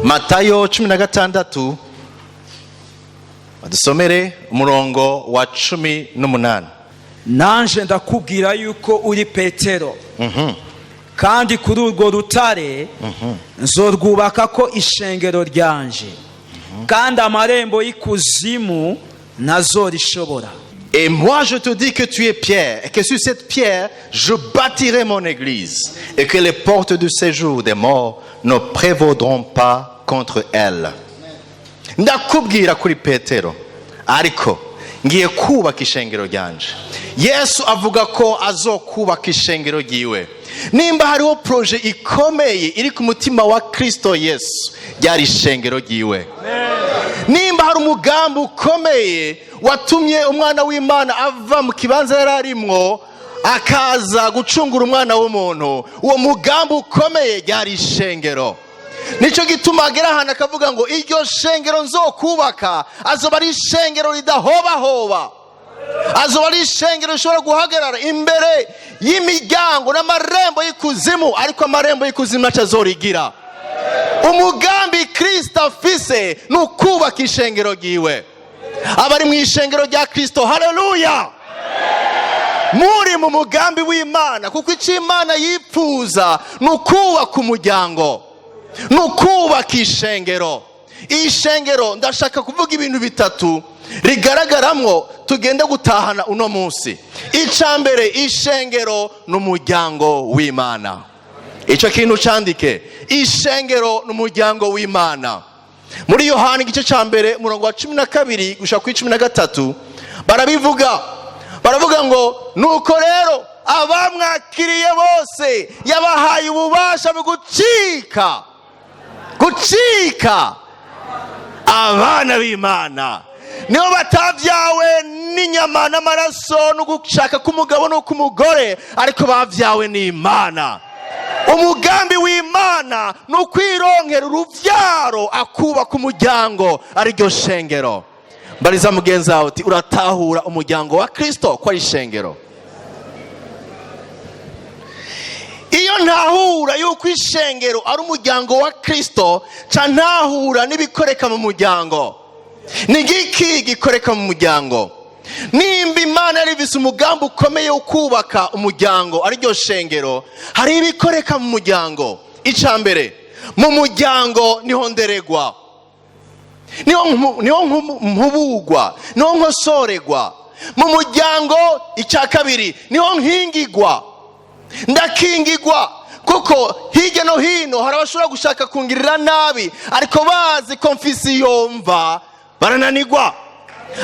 Matayo 16 badusomere umurongo wa 18. Nanje ndakubwira yuko uri Petero, kandi kuri urwo rutare nzorwubaka ko ishengero ryanje, kandi amarembo y'ikuzimu ntazorishobora. Et moi je te dis que tu es Pierre, et que sur cette pierre je bâtirai mon église, et que les portes du séjour des morts ne prévaudront pas contre elle. Ndakubwira kuri Petero, ariko ngiye kubaka ishengero ryanje. Yesu avuga ko azokubaka ishengero ryiwe. Nimba hariho projet ikomeye iri ku mutima wa Kristo Yesu, ryari ishengero ryiwe. Nimba hari umugambi ukomeye watumye umwana w'Imana ava mu kibanza yararimwo akaza gucungura umwana w'umuntu, uwo mugambi ukomeye ryari ishengero. Nico gituma agera hano akavuga ngo iryo shengero nzokubaka azoba ari ishengero ridahobahoba, azoba ari ishengero rishobora guhagarara imbere y'imiryango n'amarembo y'ikuzimu, ariko amarembo y'ikuzimu ntaco azorigira. Umugambi Kristo afise ni ukubaka ishengero ryiwe. Abari mu ishengero rya Kristo, haleluya, muri mu mugambi w'Imana, kuko icyo Imana yipfuza ni ukubaka umuryango, ni ukubaka ishengero. Ishengero ndashaka kuvuga ibintu bitatu rigaragaramwo tugende gutahana uno munsi. Icambere, ishengero n'umuryango w'Imana. Ico kintu candike, ishengero n'umuryango w'Imana. Muri Yohana igice ca mbere umurongo wa 12 gushika ku 13 baravuga ngo nuko rero abamwakiriye bose yabahaye ububasha bwo gucika abana b'Imana. Niho batavyawe n'inyama n'amaraso no gushaka k'umugabo no k'umugore, ariko bavyawe n'Imana. Umugambi w'Imana ni ukwironkera uruvyaro, akubaka umuryango, ariryo shengero. Mbariza mugenzi wawe uti uratahura umuryango wa Kristo ko ari ishengero? Iyo ntahura yuko ishengero ari umuryango wa Kristo, ca ntahura n'ibikoreka mu muryango. Ni giki gikoreka mu muryango? Nimba Imana yarivise umugambi ukomeye ukubaka umuryango ariryo shengero, hari ibikoreka mu muryango. Icambere, mu muryango niho nderegwa, niho mpubugwa, niho nkosoregwa. Mu muryango icya kabiri niho nkingigwa, ndakingigwa, kuko hirya no hino hari abashobora gushaka kungirira nabi, ariko bazi konfisiyo mva barananigwa.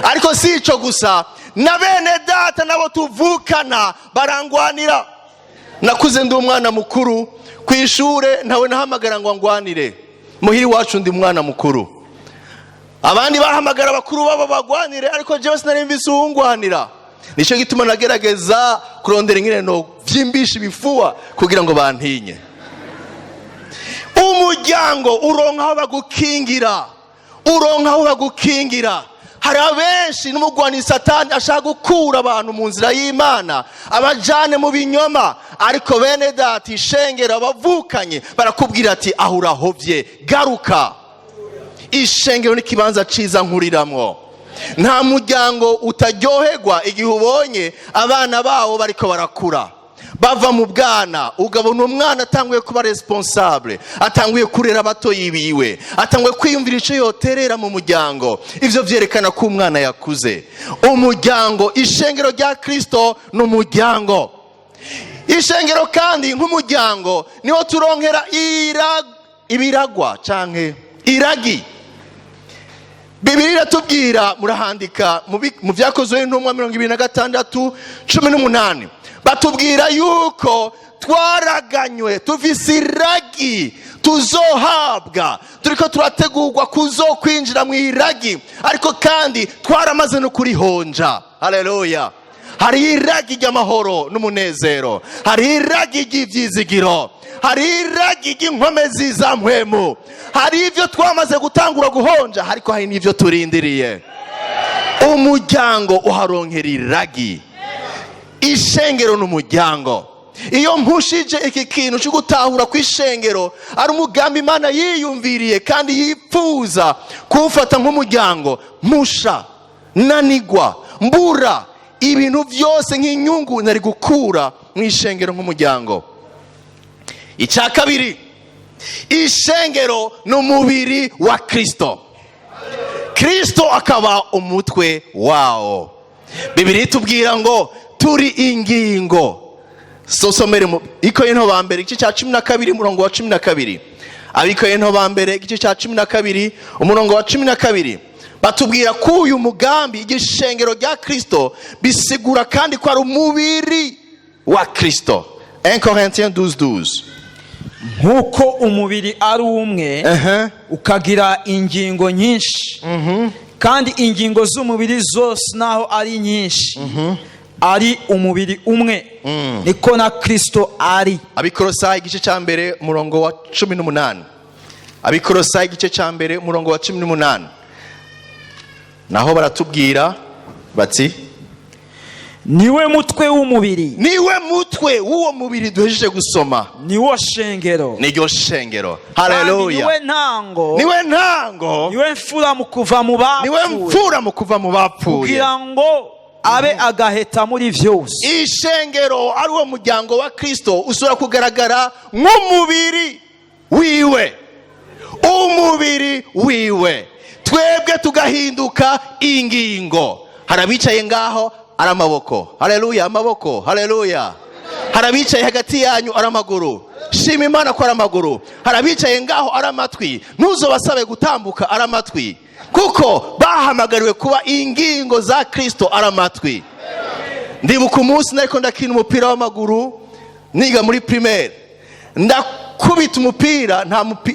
Ariko si ico gusa, na bene data nabo tuvukana barangwanira. Nakuze ndi umwana mukuru kwishure, ntawe nahamagara ngo angwanire. Muhiri wacu ndi umwana mukuru, abandi bahamagara bakuru babo bagwanire, ariko jewe sinari mvise uwungwanira. Nico gituma nagerageza kurondera ingene no vyimbisha ibifuwa kugira ngo bantinye. Umuryango uronka aho bagukingira, uronka aho bagukingira. Hari abenshi n'umugwani Satani ashaka gukura abantu mu nzira y'Imana, abajane mu binyoma, ariko bene data ishengero abavukanye barakubwira ati aho urahovye garuka. Ishengero ni kibanza ciza nkuriramwo. Nta muryango utaryoherwa igihe ubonye abana bawo bariko barakura, bava mu bwana, ugabona umwana atanguye kuba responsable, atanguye kurera abato yibiwe, atanguye kwiyumvira ico yoterera mu muryango. Ivyo vyerekana ko umwana yakuze. Umuryango, ishengero rya Kristo n'umuryango. Ishengero kandi nk'umuryango niho turonkera ibiragwa canke iragi. Bibiliya iratubwira, murahandika mu vyakozwe n'intumwa 26:18, batubwira yuko twaraganywe, tufise iragi tuzohabwa, turiko turategurwa kuzokwinjira mu iragi, ariko kandi twaramaze no kurihonja. Haleluya. Hari iragi ry'amahoro n'umunezero, hari iragi ry'ivyizigiro, hari iragi ry'inkomezi za mpwemu, hari ivyo twamaze gutangura guhonja, ariko hari n'ivyo turindiriye. Umuryango uharonkera iragi. Ishengero n'umuryango. iyo mpushije iki kintu cyo gutahura kw'ishengero ari umugambi Imana yiyumviriye kandi yipfuza kuwufata nk'umuryango, mpusha nanigwa mbura ibintu byose nk'inyungu nari gukura mu ishengero nk'umuryango. Icya kabiri, ishengero ni umubiri wa Kristo. Kristo akaba umutwe wawo. Bibiliya itubwira ngo turi ingingo. Sosomere mu Ikorinto ba mbere igice cya 12 umurongo wa 12. Abikorinto ba mbere igice cya 12 umurongo wa 12. Batubwira ko uyu mugambi igishengero rya Kristo bisigura kandi ko ari umubiri wa Kristo. 1 Corinthiens 12:12. Nkuko umubiri ari umwe ukagira ingingo nyinshi, kandi ingingo z'umubiri zose naho ari nyinshi ari umubiri umwe, niko na Kristo ari. Abikolosayi igice cya mbere umurongo wa 18. Abikolosayi igice cya mbere umurongo wa 18. Naho baratubwira bati niwe mutwe w'umubiri, niwe mutwe w'uwo mubiri duhejeje gusoma, niwo shengero, niryo shengero. Haleluya. Niwe ntango, niwe ntango, niwe mfura mu kuva mu bapfuye, niwe mfura mu kuva mu bapfuye, kugira ngo abe agaheta muri vyose. Ishengero ari wo muryango wa Kristo usura kugaragara nk'umubiri wiwe, umubiri wiwe, twebwe tugahinduka ingingo. Harabicaye ngaho ari amaboko, haleluya, amaboko, haleluya. Harabicaye hagati yanyu ari amaguru, shima Imana ko ari amaguru. Harabicaye ngaho ari amatwi, ntuzobasabe gutambuka ari amatwi, kuko bahamagariwe kuba ingingo za Kristo ari amatwi. Ndibuka umunsi nariko ndakina umupira w'amaguru niga muri primaire, ndakubita umupira,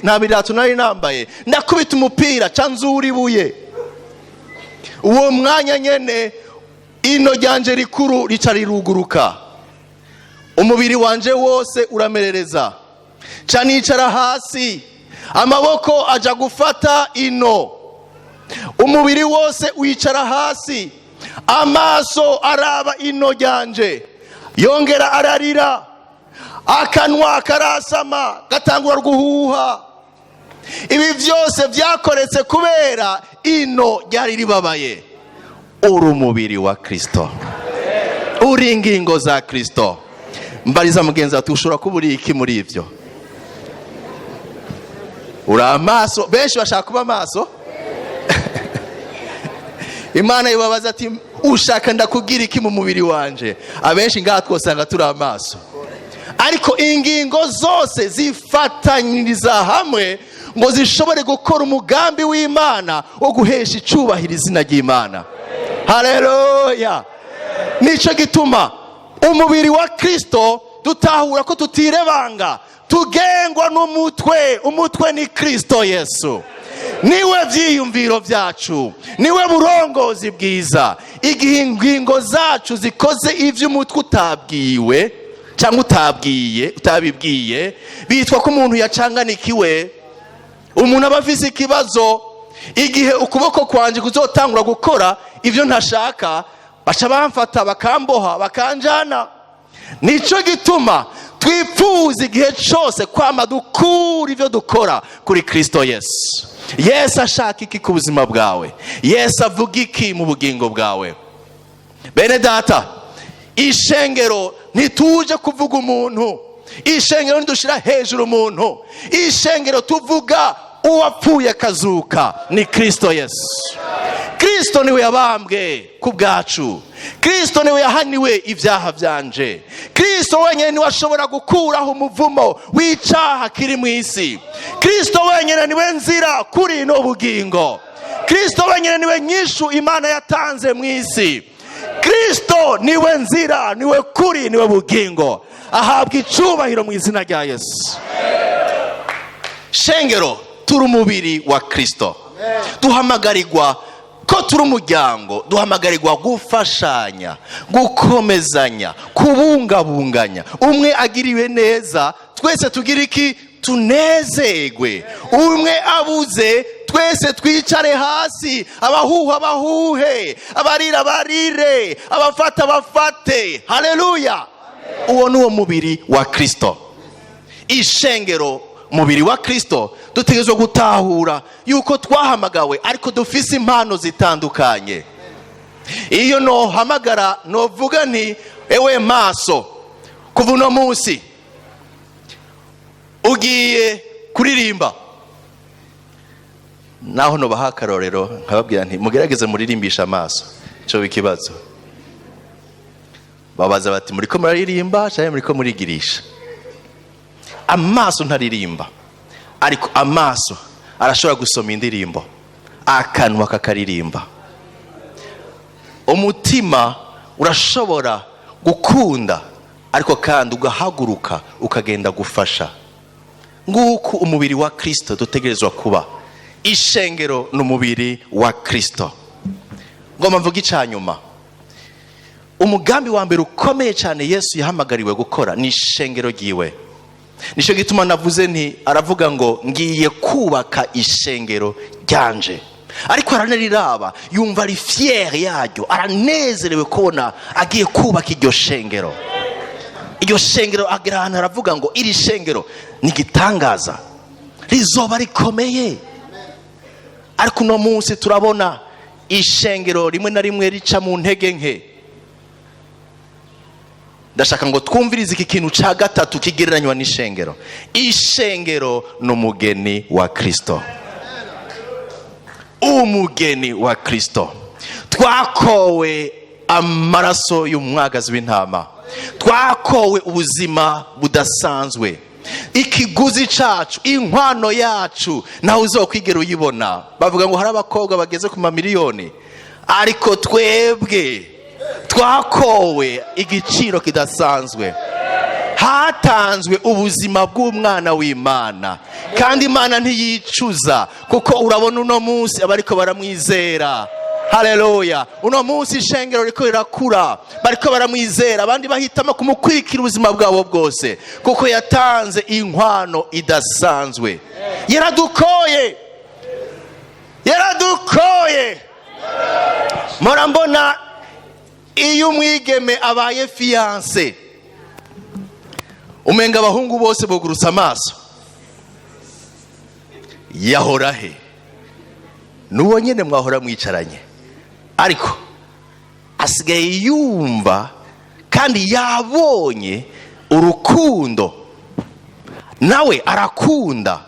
nta birato nari nambaye, ndakubita umupira canzura ibuye. Uwo mwanya nyene ino ryanje rikuru rica riruguruka, umubiri wanje wose uramerereza, canicara hasi, amaboko aja gufata ino, umubiri wose wicara hasi, amaso araba ino ryanje, yongera ararira, akanwa karasama gatangura guhuha. Ibi byose byakoretse kubera ino ryari ribabaye. Uri umubiri wa Kristo, uri ingingo za Kristo. Mbariza mugenzi ati ushobora kuba uri iki muri ivyo? Uri amaso, benshi bashaka kuba amaso. Imana ibabaza ati ushaka ndakugira iki mu mubiri wanje? Abenshi ngaha twosanga turi amaso, ariko ingingo zose zifatanyiriza hamwe ngo zishobore gukora umugambi w'Imana wo guhesha icubahiro izina ry'Imana. Haleluya. Nico gituma umubiri wa Kristo dutahura ko tutirebanga, tugengwa n'umutwe. Umutwe ni Kristo Yesu, niwe vyiyumviro vyacu, niwe burongozi bwiza. Igihe ingingo zacu zikoze ivyo umutwe utabwiwe cyangwa utabibwiye, bitwa ko umuntu yacanganikiwe, umuntu aba afise ikibazo. Igihe ukuboko kwanje kuzotangura gukora ivyo ntashaka, baca bamfata bakamboha bakanjana. Nico gituma twifuza igihe cyose kwama dukura ivyo dukora kuri Kristo Yesu. Yesu ashaka iki ku buzima bwawe? Yesu avuga iki mu bugingo bwawe? Bene data, ishengero ntituje kuvuga umuntu, ishengero ntidushira hejuru umuntu, ishengero tuvuga uwapfuye akazuka, ni Kristo Yesu. Kristo niwe yabambwe ku bwacu, Kristo niwe yahaniwe ibyaha byanje, Kristo wenyine niwe ashobora gukuraho umuvumo w'icyaha kiri mu isi, Kristo wenyine niwe nzira kuri no bugingo, Kristo wenyine niwe nyishu Imana yatanze mu isi, Kristo niwe nzira, niwe kuri, niwe bugingo. Ahabwa icubahiro mu izina rya Yesu. Shengero turi umubiri wa Kristo, duhamagarirwa ko turi umuryango, duhamagarirwa gufashanya, gukomezanya, kubungabunganya. Umwe agiriwe neza, twese tugira iki? Tunezegwe. Umwe abuze, twese twicare hasi, abahuha bahuhe, abarira barire, abafata bafate. Haleluya. uwo ni uwo mubiri wa Kristo. Ishengero, mubiri wa Kristo, dutegerezwa gutahura yuko twahamagawe ariko dufise impano zitandukanye. Iyo nohamagara novuga nti ewe maso, kuva uno munsi ugiye kuririmba, naho nobaha akarorero nkababwira nti mugerageze muririmbisha amaso, cyo bikibazo. Babaza bati muriko muraririmba cyangwa muriko murigirisha? Amaso ntaririmba, ariko amaso arashobora gusoma indirimbo, akanwa kakaririmba. Umutima urashobora gukunda, ariko kandi ugahaguruka ukagenda gufasha. Nguko umubiri wa Kristo dutegerezwa kuba. Ishengero n'umubiri wa Kristo. Ngoma mvuga icanyuma, umugambi wa mbere ukomeye cyane Yesu yahamagariwe gukora ni ishengero ryiwe. Nico gituma navuze nti, aravuga ngo ngiye kubaka ishengero ryanje. Ariko araneliraba, yumva ari fier yaryo, aranezerewe kubona agiye kubaka iryo shengero. Iryo shengero agrana, aravuga ngo iri shengero ni gitangaza, rizoba rikomeye. Ariko no munsi turabona ishengero rimwe na rimwe rica mu ntege nke. Ndashaka ngo twumvirize iki kintu ca gatatu kigereranywa n'ishengero. Ishengero n'umugeni wa Kristo. Umugeni wa Kristo. Twakowe amaraso y'umwagazi w'intama, twakowe ubuzima budasanzwe. Ikiguzi cacu, inkwano yacu, naho uzokwigera uyibona. Bavuga ngo hari abakobwa bageze ku mamiliyoni, ariko twebwe twakowe igiciro kidasanzwe. Hatanzwe ubuzima bw'umwana w'Imana, kandi Imana ntiyicuza, kuko urabona uno munsi abariko baramwizera. Haleluya. Uno munsi ishengero riko rirakura, bariko baramwizera, abandi bahitamo kumukwikira ubuzima bwabo bwose, kuko yatanze inkwano idasanzwe. Yaradukoye, yaradukoye. Murambona iyo umwigeme abaye fiancé, umenga abahungu bose bogurutsa amaso. Yahora he? Nuwo nyene mwahora mwicaranye, ariko asigaye yumva kandi yabonye urukundo, nawe arakunda.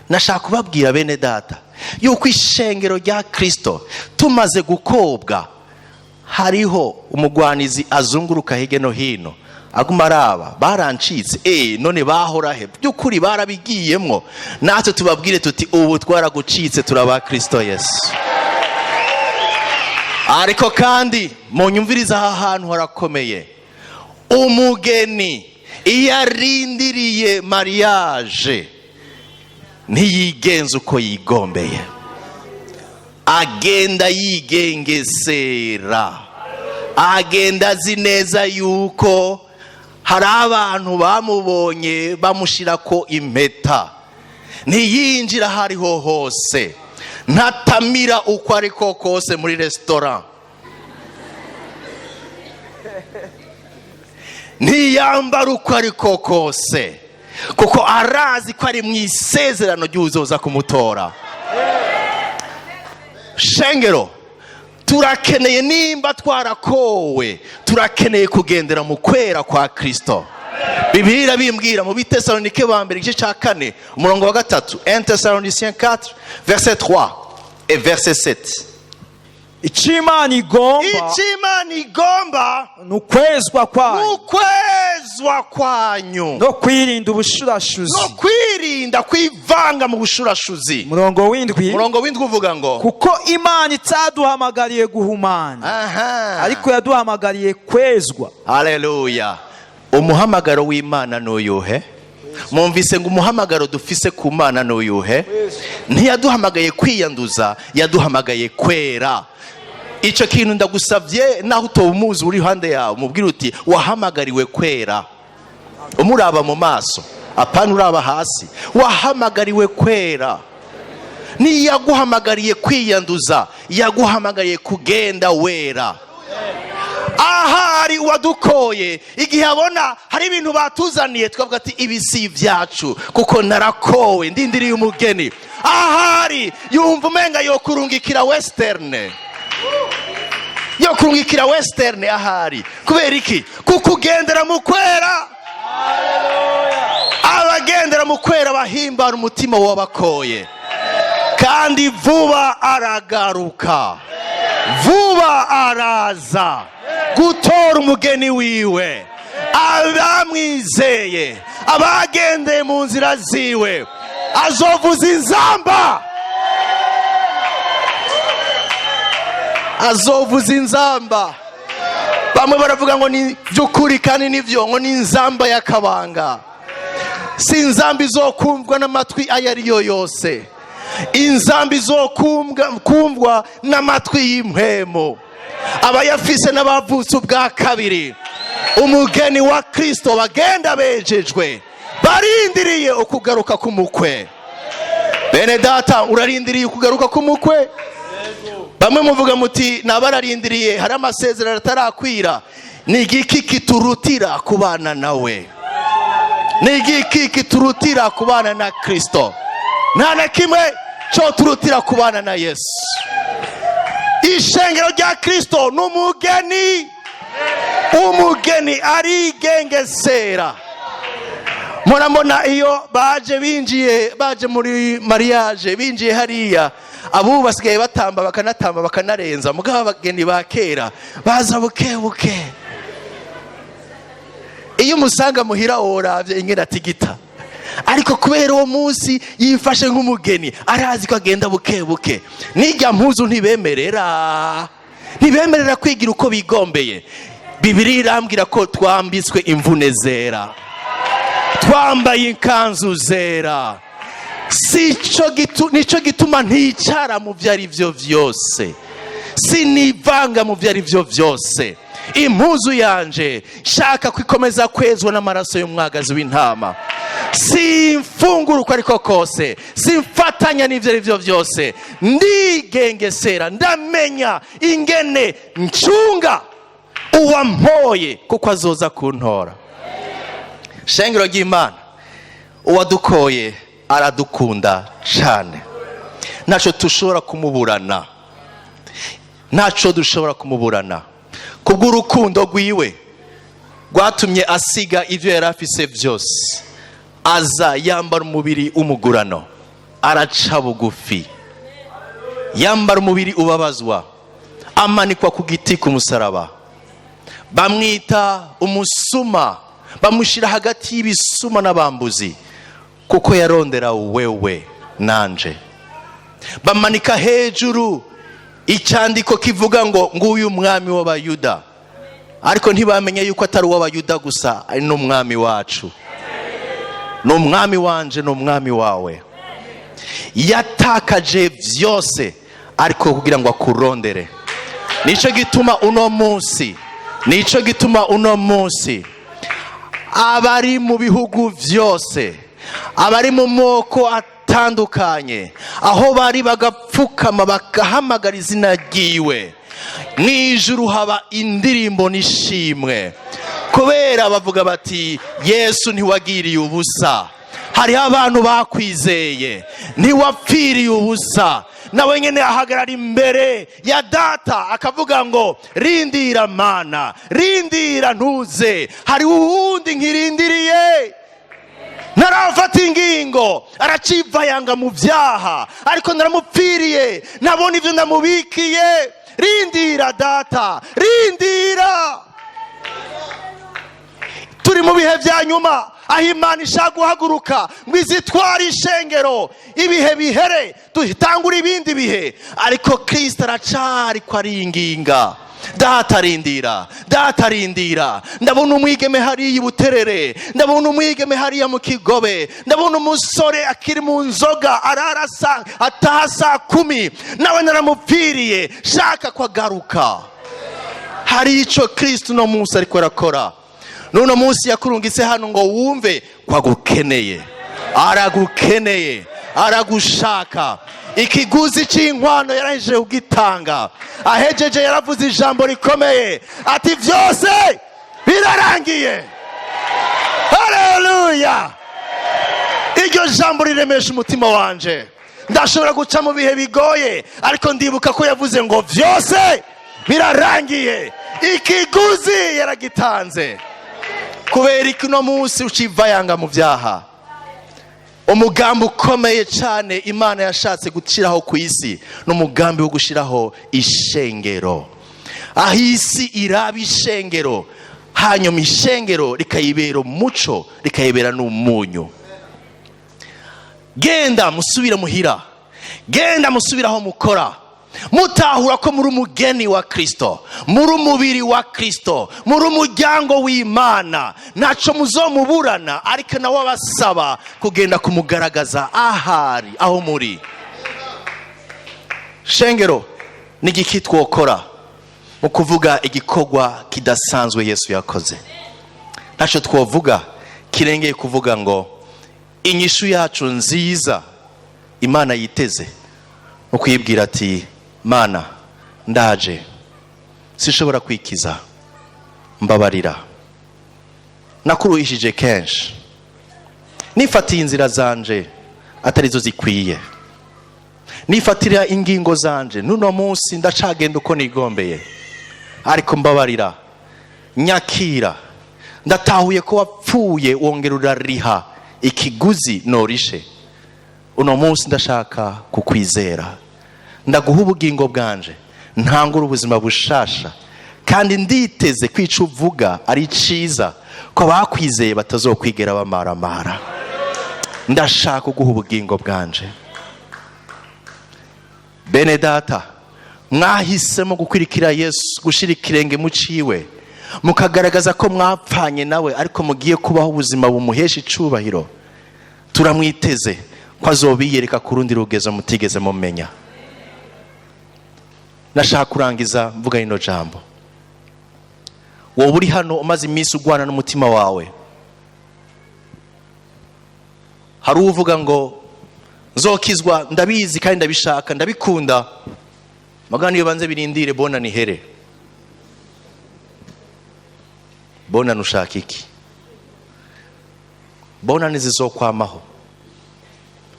Nashaka kubabwira bene data yuko ishengero rya Kristo tumaze gukobwa, hariho umugwanizi azunguruka hirya no hino aguma araba, barancitse, none bahora he? Byukuri barabigiyemwo. Natwe tubabwire tuti ubu twaragucitse, turaba Kristo Yesu. Ariko kandi munyumviriza aha hantu harakomeye. Umugeni iyo arindiriye mariage ntiyigenza uko yigombeye, agenda yigengesera, agenda azi neza yuko hari abantu bamubonye bamushirako impeta. Ntiyinjira hariho hose, ntatamira uko ariko kose muri restaurant, ntiyambara uko ariko kose, kuko arazi ko ari mu isezerano ry'uzoza kumutora. Shengero, turakeneye, nimba twarakowe, turakeneye kugendera mu kwera kwa Kristo. Bibiliya bimbwira mu Bitesalonike ba mbere igice ca 4 umurongo wa 3, 1 Thessaloniciens 4 verset 3 et verset 7. Ichimana igomba nukwezwa kwanyu no kwirinda ubushurashuzi, no kwirinda kwivanga mu bushurashuzi. Murongo w'indwi uvuga ngo kuko Imana itaduhamagariye guhumana, ariko yaduhamagariye kwezwa. Haleluya. Umuhamagaro w'Imana n'uyuhe? Mumvise ngo umuhamagaro dufise ku Mana n'uyuhe? Ntiyaduhamagaye kwiyanduza, yaduhamagaye kwera. Ico kintu ndagusavye, naho utobumuzi uri hande yawe, mubwira uti wahamagariwe kwera. Umuraba mu maso, apana uraba hasi. Wahamagariwe kwera. Niyaguhamagariye kwiyanduza, yaguhamagariye kugenda wera. ahari uwadukoye igihe abona hari ibintu batuzaniye twavuga ati ibi si ibyacu kuko narakowe ndindiriye umugeni. Ahari yumva umenga yo kurungikira western, yo kurungikira western ahari. Kubera iki? Kuko ugendera mu kwera. Abagendera mu kwera bahimbara umutima wabakoye, kandi vuba aragaruka, vuba araza gutora umugeni wiwe. Abamwizeye, abagendeye mu nzira ziwe, azovuza inzamba, azovuza inzamba. Bamwe baravuga ngo ni by'ukuri kandi nivyo, ngo ni inzamba y'akabanga. Si inzamba izokumvwa n'amatwi ayo ari yo yose, inzamba izokumvwa n'amatwi y'impwemu. Abayafise n'abavutse ubwa kabiri, umugeni wa Kristo bagenda bejejwe, barindiriye ukugaruka k'umukwe. Bene data, urarindiriye ukugaruka k'umukwe? Bamwe muvuga muti nabararindiriye, hari amasezerano atarakwira. Ni igiki kiturutira kubana nawe? Ni igiki kiturutira kubana na Kristo? Nta na kimwe cyo turutira kubana na Yesu. Ishengero rya Kristo n'umugeni, umugeni arigengesera. Murabona iyo baje muri mariage, binjiye hariya, abubu basigaye batamba bakanatamba bakanarenza. Mugabo abageni ba kera baza buke buke. Iyo umusanga muhira woravye ingene atigita, ariko kubera uwo munsi yifashe nk'umugeni, arazi ko agenda buke buke. Nijya mpuzu ntibemerera kwigira uko bigombeye. Bibiliya irambwira ko twambitswe imvune zera, twambaye ikanzu zera. Nico gituma nticara mu vyari vyo vyose, sinivanga mu vyari vyo vyose. Impuzu yanje shaka kwikomeza kwezwa n'amaraso y'umwagazi w'intama. Simfungura uko ariko kose, simfatanya n'ivyo ari vyo vyose. Ndigengesera, ndamenya ingene ncunga uwampoye kuko azoza kuntora. Shengero ry'Imana, uwadukoye aradukunda cyane. Naco dushobora kumuburana, naco dushobora kumuburana. Kubw'urukundo rwiwe rwatumye asiga ivyo yari afise vyose, aza yambara umubiri umugurano, araca bugufi, yambara umubiri ubabazwa, amanikwa ku giti ku musaraba. Bamwita umusuma, bamushira hagati y'ibisuma n'abambuzi, kuko yarondera wewe nanje. Bamanika hejuru icyandiko kivuga ngo nguyu mwami w'abayuda, ariko ntibamenye yuko atari uw'abayuda gusa, ari n'umwami wacu, n'umwami wanje, n'umwami wawe. Yatakaje vyose ariko kugira ngo akurondere. Nico gituma uno munsi abari mu bihugu vyose, abari mu moko atandukanye, aho bari bagapfukama bagahamagara izina ryiwe, mw'ijuru haba indirimbo n'ishimwe, kubera bavuga bati Yesu ntiwagiriye ubusa. Hariho abantu bakwizeye, ntiwapfiriye ubusa. Nawe nyene ahagarara imbere ya data akavuga ngo rindira mana, rindira ntuze, hari uwundi nkirindiriye. Narafata ingingo, araciva yanga mu vyaha, ariko naramupfiriye, nabona ivyo ndamubikiye. Rindira data, rindira. Turi mu bihe vya nyuma, aho Imana ishaka guhaguruka ngo izitware ishengero. Ibihe bihere, dutangura ibindi bihe, ariko Kristo aracari ko aringinga. Data rindira, data rindira. Ndabona umwigeme hariya i Buterere, ndabona umwigeme hariya mu Kigobe, ndabona umusore akiri mu nzoga ataha saa 10, nawe naramupfiriye, shaka ko agaruka. Hari ico Kristo no munsi ariko arakora. Nuno munsi yakurungitse hano ngo wumve ko agukeneye, aragukeneye, aragushaka. ikiguzi cy'inkwano yarahejeje kugitanga. Ahejeje yaravuze ijambo rikomeye ati byose birarangiye. Haleluya. Iryo jambo riremesha umutima wanje. Ndashobora guca mu bihe bigoye, ariko ndibuka ko yavuze ngo byose birarangiye, ikiguzi yaragitanze. Kubera iki no munsi ucivayanga mu byaha? Umugambi ukomeye cyane Imana yashatse gushiraho ku isi n'umugambi wo gushiraho ishengero. Aho isi iraba ishengero, hanyuma ishengero rikayibera umuco, rikayibera n'umunyu. Genda musubira muhira, genda musubira aho mukora, mutahura ko muri umugeni wa Kristo, muri umubiri wa Kristo, muri umuryango w'Imana. Ntaco muzomuburana, ariko nawe abasaba kugenda kumugaragaza ahari, aho muri. Shengero ni igiki twokora mu kuvuga igikorwa kidasanzwe Yesu yakoze? Ntaco twovuga kirengeye kuvuga ngo inyishu yacu nziza Imana yiteze no kuyibwira ati Mana ndaje, sishobora kwikiza, mbabarira, nakuruhishije kenshi, nifatiye inzira zanje atarizo zikwiye, nifatira ingingo zanje nuno munsi ndacagenda uko nigombeye, ariko mbabarira, nyakira, ndatahuye ko wapfuye wongera urariha ikiguzi norishe. Uno munsi ndashaka kukwizera, ndaguha ubugingo bwanje, ntangura ubuzima bushasha, kandi nditeze kwica uvuga ari ciza, ko bakwizeye batazokwigera bamaramara. Ndashaka kuguha ubugingo bwanje. Bene data, mwahisemo gukwirikira Yesu, gushira ikirenge mu ciwe, mukagaragaza ko mwapfanye nawe, ariko mugiye kubaho ubuzima bumuhesha icubahiro. Turamwiteze ko azobiyereka ku rundi rugezo mutigeze mumenya. Nashaka kurangiza mvuga ino jambo. Wowe uri hano umaze iminsi ugwana n'umutima wawe, hari uvuga ngo nzokizwa, ndabizi kandi ndabishaka, ndabikunda, magana iyo banze birindire bona nihere. Bona nushaka iki? Bonane zizokwamaho.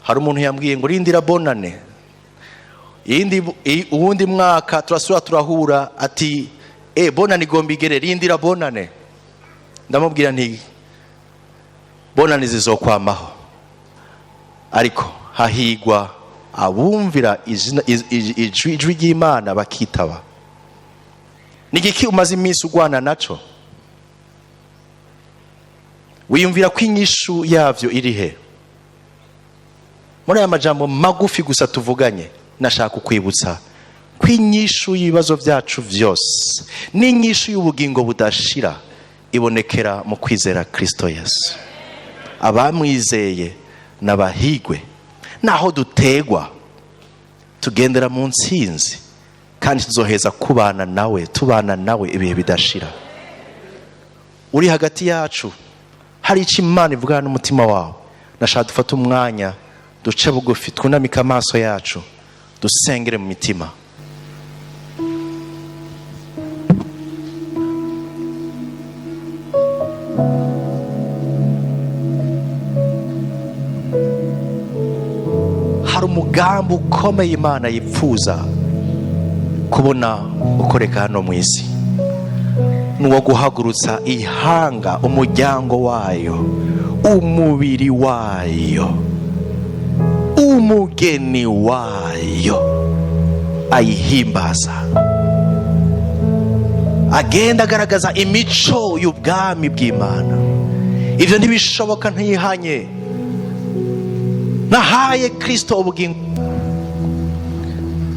Hari umuntu yambwiye ngo rindira bonane, uwundi mwaka turasura turahura ati bonane igomba igere, rindira bonane. Ndamubwira nti bonane zizokwamaho, ariko hahigwa abumvira ijwi ry'Imana bakitaba. Nigiki umaze iminsi ugwana naco? Wiyumvira ko inyishu yavyo iri he? Muri aya majambo magufi gusa tuvuganye, nashaka kukwibutsa ko inyishu y'ibibazo byacu vyose n'inyishu y'ubugingo budashira ibonekera mu kwizera Kristo Yesu. Abamwizeye n'abahigwe, naho dutegwa tugendera mu ntsinzi, kandi tuzoheza kubana nawe, tubana nawe ibihe bidashira. Uri hagati yacu, hari icyo Imana ivugana n'umutima wawe, nashaka dufata umwanya duce bugufi, twunamika amaso yacu, dusengere mu mitima. Hari umugambi ukomeye Imana yipfuza kubona ukoreka hano mu isi, nuwo guhagurutsa ihanga, umuryango wayo, umubiri wayo, umugeni wayo, ayihimbaza, agenda agaragaza imico y'ubwami bw'Imana. Ivyo ntibishoboka ntihanye. Nahaye Kristo ubugingo,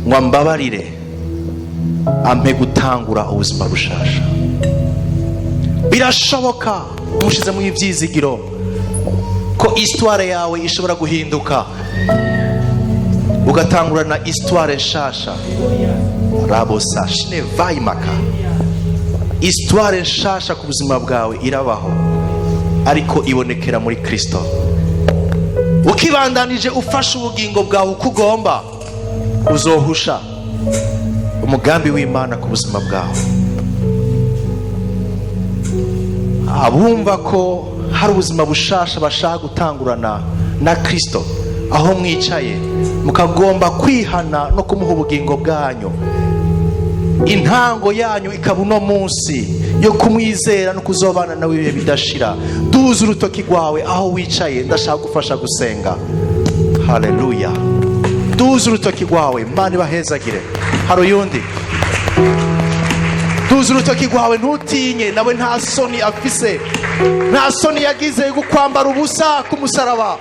mwambabarire ampe gutangura ubuzima bushasha. Birashoboka mushize mu ivyizigiro ko histoire yawe ishobora guhinduka, ugatangurana histoire nshasha. Rabo sashine vaimaka, histoire nshasha ku buzima bwawe irabaho, ariko ibonekera muri Kristo. Ukibandanije ufashe ubugingo bwawe uko ugomba, uzohusha umugambi w'Imana ku buzima bwawe. Abumva ko hari ubuzima bushasha bashaka gutangurana na Kristo, aho mwicaye mukagomba kwihana no kumuha ubugingo bwanyu, intango yanyu ikaba uno munsi yo kumwizera no kuzobana nawe ibihe bidashira. Duza urutoki rwawe aho wicaye, ndashaka gufasha gusenga. Haleluya. Duza urutoki rwawe, Imana ibahezagire. Hari uyundi? Duza urutoki rwawe, ntutinye, nawe nta soni afise, nta soni yagize gukwambara ubusa ku musaraba.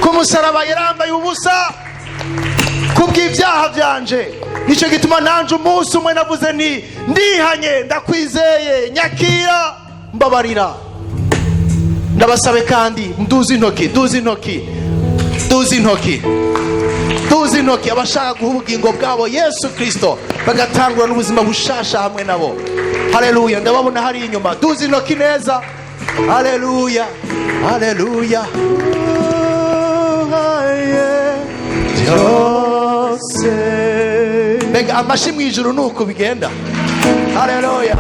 Ku musaraba yarambaye ubusa kubw'ibyaha byanje. Nicyo gituma nanje umunsi umwe navuze nti ndihanye, ndakwizeye, nyakira, mbabarira. Ndabasabe kandi mduze intoki, duze intoki, duze intoki, duze intoki abashaka guha ubugingo bwabo Yesu Kristo, bagatangura n'ubuzima bushasha hamwe nabo. Haleluya. Ndababona hari inyuma. Duze intoki neza. Haleluya, haleluya. Mbega amashi mu ijuru nuko bigenda. Haleluya.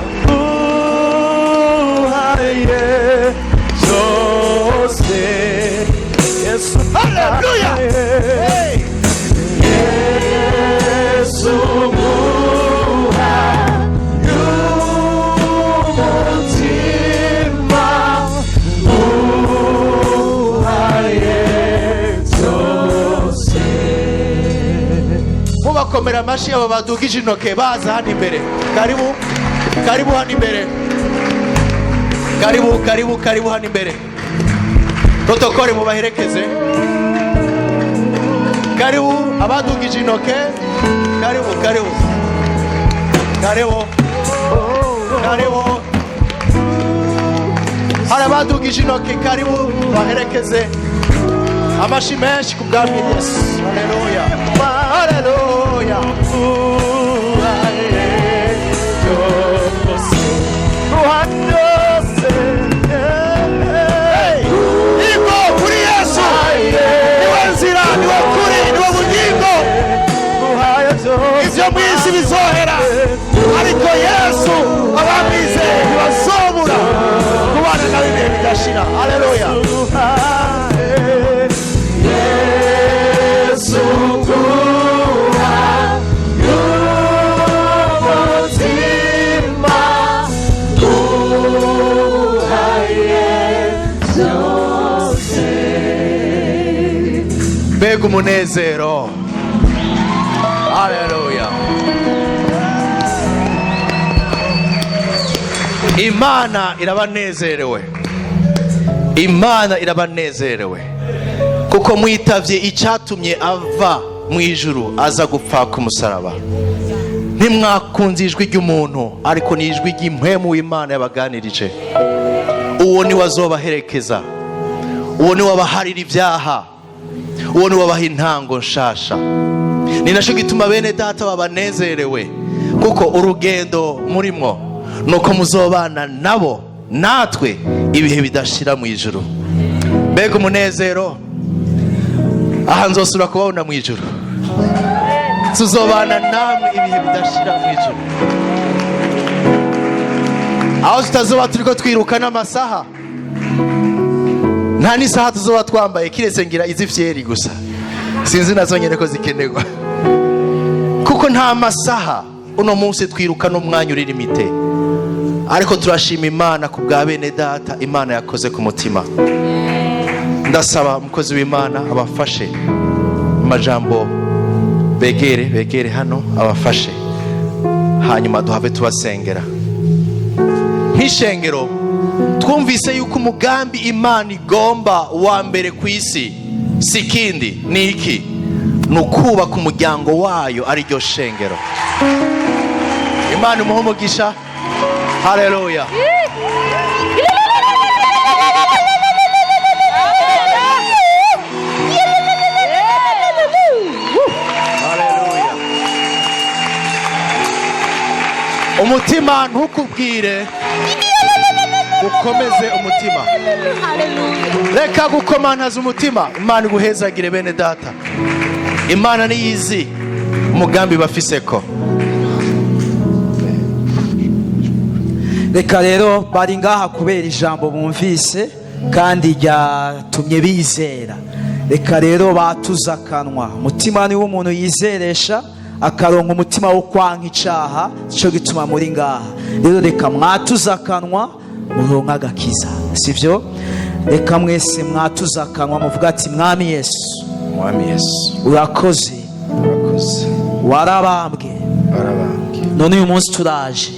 Haleluya. Yesu mubakomera amashi aba badugije intoke baza hano imbere. Karibu, karibu hano imbere. Karibu, karibu, karibu hano imbere. Protokole mubaherekeze. Karibu abadugije intoke. Karibu, karibu, karibu, karibu. Hari abadugije intoke, karibu baherekeze. Amashi menshi ku bwami Yesu. Haleluya, haleluya. Iko kuri Yesu, niwe nzira, niwe kuri, niwe bugingo. Ivyo mwisi bizohera, ariko Yesu abamwizeye ntibazobura kubana nawe ibihe bidashira. Haleluya. Mbega umunezero. Haleluya. Imana irabanezerewe, Imana irabanezerewe, kuko mwitavye icyatumye ava mu ijuru aza gupfa ku musaraba. Ntimwakunze ijwi ry'umuntu, ariko ni ijwi ry'impwemu w'Imana yabaganirije. Uwo ni wazobaherekeza, uwo ni wabaharira ibyaha, uwo ni wabaha intango nshasha. Ni naco gituma bene data babanezerewe, kuko urugendo murimwo nuko muzobana nabo natwe ibihe bidashira mu ijuru. Mbega umunezero. Aha nzosura kubabona mu ijuru, tuzobana namwe ibihe bidashira mu ijuru, aho tutazoba turiko twiruka n'amasaha. Nta n'isaha tuzoba twambaye kiretse ngira izifyeri gusa, sinzi nazo nyene ko zikenerwa, kuko nta masaha uno munsi twiruka n'umwanya uri limite. Ariko turashima Imana ku bwa bene data Imana yakoze ku mutima. Ndasaba umukozi w'Imana abafashe amajambo, begere hano abafashe, hanyuma duhave tubasengera. Nk'ishengero twumvise yuko umugambi Imana igomba wa mbere ku isi si kindi, Niki, nukubaka umuryango wayo ari ryo shengero. Imana umuhe umugisha. Haleluya. Umutima ntukubwire, ukomeze umutima. Reka gukomantaza umutima. Imana iguhezagire bene data. Imana niyizi umugambi bafiseko. Reka rero bari ngaha kubera ijambo bumvise kandi ryatumye bizera. Reka rero batuza akanwa. Umutima ni w'umuntu yizeresha akaronka umutima wo kwanka icaha, cyo gituma muri ngaha. Rero reka mwatuza akanwa muronka agakiza, sivyo? Reka mwese mwatuza akanwa muvuga ati mwami Yesu, Mwami Yesu, urakoze, warabambwe, none uyu munsi turaje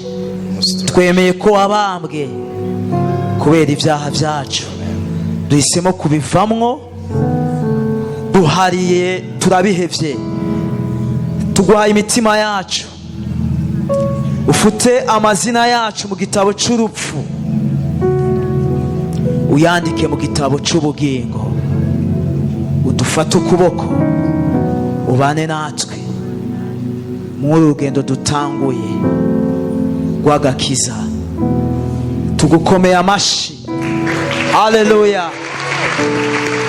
twemeye ko wabambwe kubera ibyaha byacu, duhisemo kubivamwo, duhariye, turabihevye, tuguhaye imitima yacu, ufute amazina yacu mu gitabo cy'urupfu, uyandike mu gitabo cy'ubugingo, udufate ukuboko, ubane natwe muri urugendo dutanguye rw'agakiza. Tugukomeye amashi. Haleluya,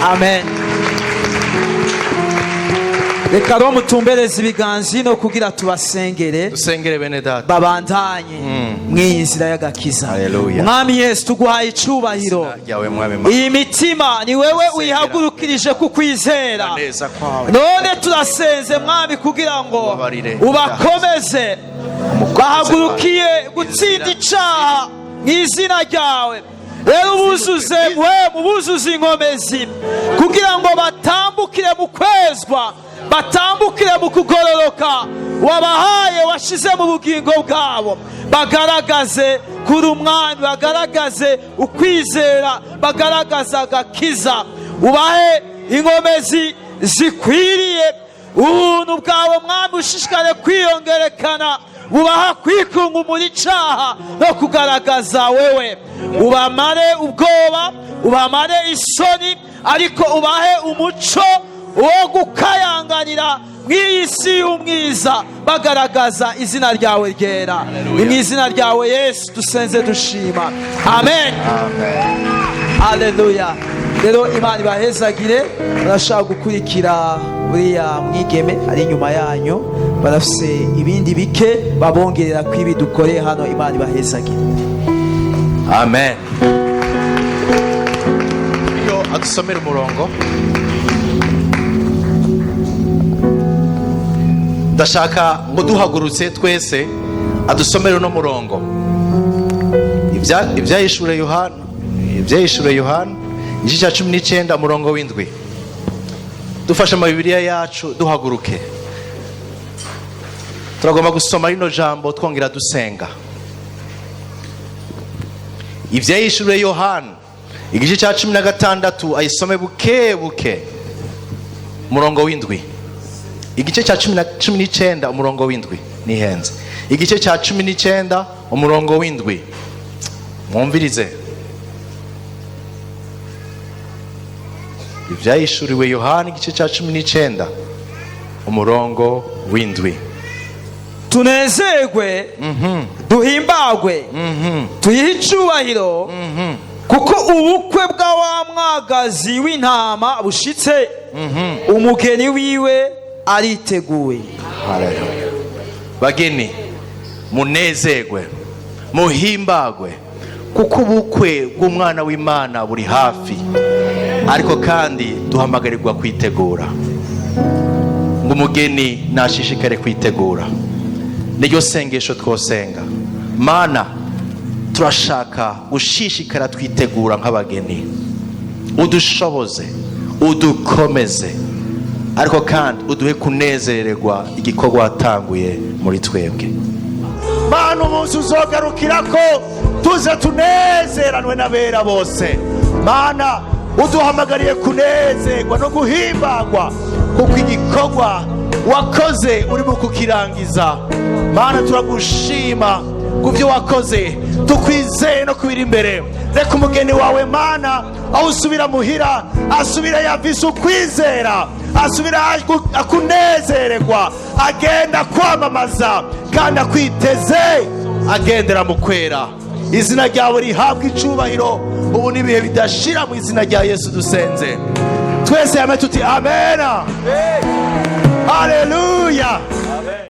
amen. Reka rero mutumbereze ibiganza no kugira tubasengere, dusengere bene data babandanye mw'iyi nzira y'agakiza. Haleluya. Mwami Yesu, tuguhaye icubahiro. Iyi mitima ni wewe uyihagurukirije kukwizera, none turasenze Mwami kugira ngo ubakomeze, bahagurukiye gutsinda icaha mw'izina ryawe. Rero ubuzuze buzuze inkomezi kugira ngo batambukire mu kwezwa, batambukire mu kugororoka wabahaye, washize mu bugingo bwabo, bagaragaze kuri umwami, bagaragaze ukwizera, bagaragaza agakiza. Ubahe inkomezi zikwiriye, ubuntu bwawe Mwami ushishikare kwiyongerekana, ubaha kwikungumura icaha no kugaragaza wewe. Ubamare ubwoba, ubamare isoni, ariko ubahe umuco wo gukayanganira mw'iyi si y'umwiza, bagaragaza izina ryawe ryera. Ni mu izina ryawe Yesu dusenze dushima, amen, haleluya. Rero Imana ibahezagire. Barashaka gukurikira buriya mwigeme ari inyuma yanyu, barafise ibindi bike babongerera kwibi dukoreye hano. Imana ibahezagire, amen. Iyo adusomera umurongo, ndashaka ngo duhagurutse twese adusomere uno murongo. Ibyahishuriwe Yohana igice cya 19 umurongo w'indwi. Dufashe ama Bibiliya yacu duhaguruke, turagomba gusoma rino jambo twongera dusenga. Ibyahishuriwe Yohana igice cya 16 ayisome buke buke, umurongo w'indwi. Igice cya 19 umurongo w'indwi, nihenze. Igice cya 19 umurongo w'indwi, mwumvirize. Ibyahishuriwe Yohana igice cya 19 umurongo w'indwi. Tunezerwe, duhimbagwe, tuyihe icubahiro, kuko ubukwe bwa wa mwagazi w'intama bushitse, umugeni wiwe ariteguye. Haleluya. Bageni, munezerwe, muhimbagwe, kuko ubukwe bw'umwana w'Imana buri hafi. Ariko kandi duhamagarirwa kwitegura, ngo umugeni nashishikare kwitegura. Niryo sengesho twosenga. Mana, turashaka gushishikara twitegura nk'abageni, udushoboze, udukomeze, ariko kandi uduhe kunezererwa igikorwa watanguye muri twebwe. Mana, umunsi uzogarukira ko tuze tunezeranwe n'abera bose. Mana, uduhamagariye kunezerwa no guhimbagwa kuko igikorwa wakoze urimo kukirangiza. Mana, turagushima kubyo wakoze, tukwizeye no kubira imbere. Reka umugeni wawe Mana aho usubira muhira, asubira yavise ukwizera, asubira akunezererwa, agenda kwamamaza kandi akwiteze, agendera mu kwera. Izina ryawe rihabwa icubahiro ubu n'ibihe bidashira, mu izina rya Yesu dusenze twese. Tuti amen. Haleluya.